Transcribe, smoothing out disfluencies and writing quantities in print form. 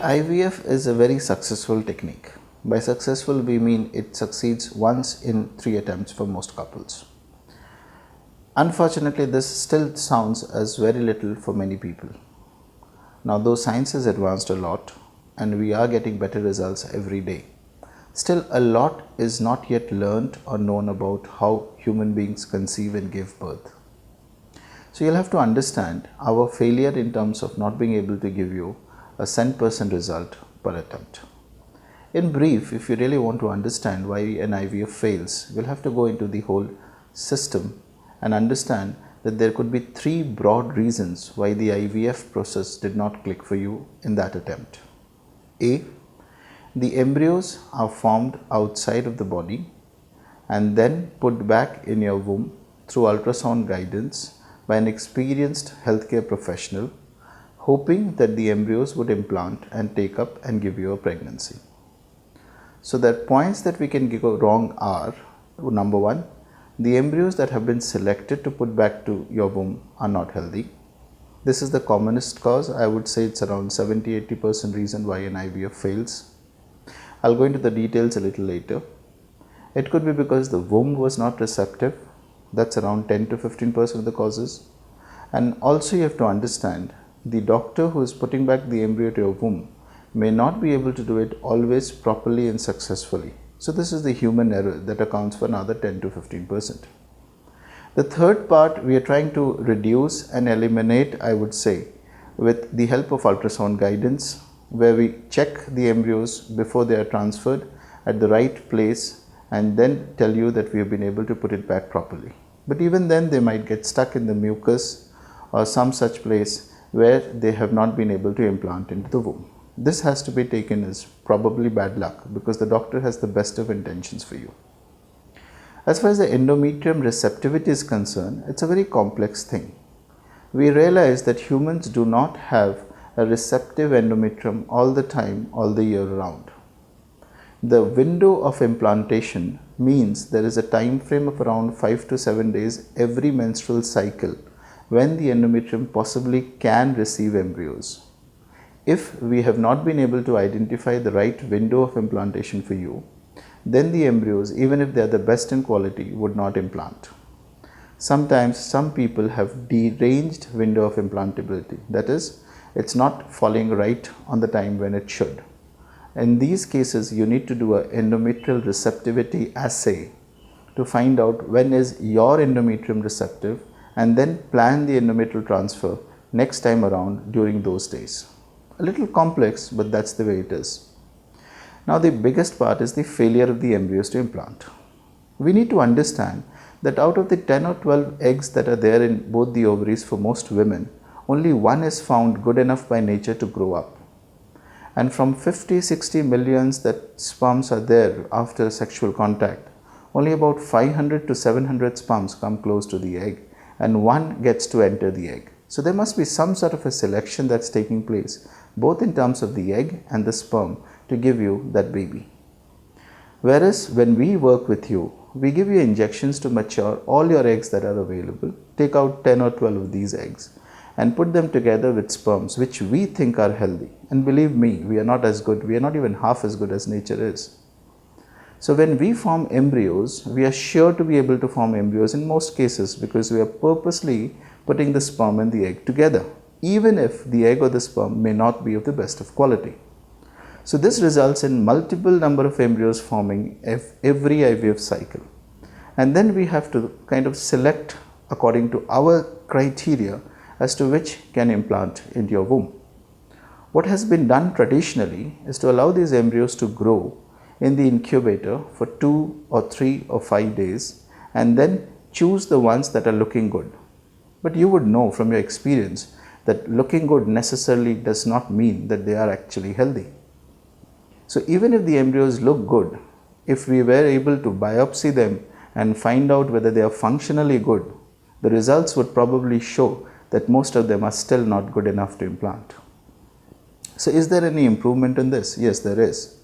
IVF is a very successful technique. By successful, we mean it succeeds once in 3 attempts for most couples. Unfortunately, this still sounds as very little for many people. Now, though science has advanced a lot and we are getting better results every day, still a lot is not yet learned or known about how human beings conceive and give birth. So you'll have to understand our failure in terms of not being able to give you a 100% result per attempt. In brief, if you really want to understand why an IVF fails, we'll have to go into the whole system and understand that there could be 3 broad reasons why the IVF process did not click for you in that attempt. A. The embryos are formed outside of the body and then put back in your womb through ultrasound guidance by an experienced healthcare professional, hoping that the embryos would implant and take up and give you a pregnancy. So the points that we can go wrong are, number 1, the embryos that have been selected to put back to your womb are not healthy. This is the commonest cause. I would say it's around 70-80% reason why an IVF fails. I'll go into the details a little later. It could be because the womb was not receptive. That's around 10 to 15% of the causes. And also you have to understand, the doctor who is putting back the embryo to your womb may not be able to do it always properly and successfully. So this is the human error that accounts for another 10 to 15%. The third part we are trying to reduce and eliminate, I would say, with the help of ultrasound guidance, where we check the embryos before they are transferred at the right place and then tell you that we have been able to put it back properly. But even then they might get stuck in the mucus or some such place where they have not been able to implant into the womb. This has to be taken as probably bad luck because the doctor has the best of intentions for you. As far as the endometrium receptivity is concerned, it's a very complex thing. We realize that humans do not have a receptive endometrium all the time, all the year round. The window of implantation means there is a time frame of around 5 to 7 days every menstrual cycle when the endometrium possibly can receive embryos. If we have not been able to identify the right window of implantation for you, then the embryos, even if they are the best in quality, would not implant. Sometimes some people have deranged window of implantability. That is, it's not falling right on the time when it should. In these cases, you need to do an endometrial receptivity assay to find out when is your endometrium receptive and then plan the endometrial transfer next time around during those days. A little complex, but that's the way it is. Now the biggest part is the failure of the embryos to implant. We need to understand that out of the 10 or 12 eggs that are there in both the ovaries for most women, only one is found good enough by nature to grow up. And from 50-60 millions that sperms are there after sexual contact, only about 500 to 700 sperms come close to the egg and one gets to enter the egg. So there must be some sort of a selection that's taking place both in terms of the egg and the sperm to give you that baby. Whereas when we work with you, we give you injections to mature all your eggs that are available, take out 10 or 12 of these eggs and put them together with sperms which we think are healthy. And believe me, we are not as good, we are not even half as good as nature is. So when we form embryos, we are sure to be able to form embryos in most cases because we are purposely putting the sperm and the egg together, even if the egg or the sperm may not be of the best of quality. So this results in multiple number of embryos forming every IVF cycle. And then we have to kind of select according to our criteria as to which can implant into your womb. What has been done traditionally is to allow these embryos to grow in the incubator for 2 or 3 or 5 days and then choose the ones that are looking good. But you would know from your experience that looking good necessarily does not mean that they are actually healthy. So even if the embryos look good, if we were able to biopsy them and find out whether they are functionally good, the results would probably show that most of them are still not good enough to implant. So is there any improvement in this? Yes, there is.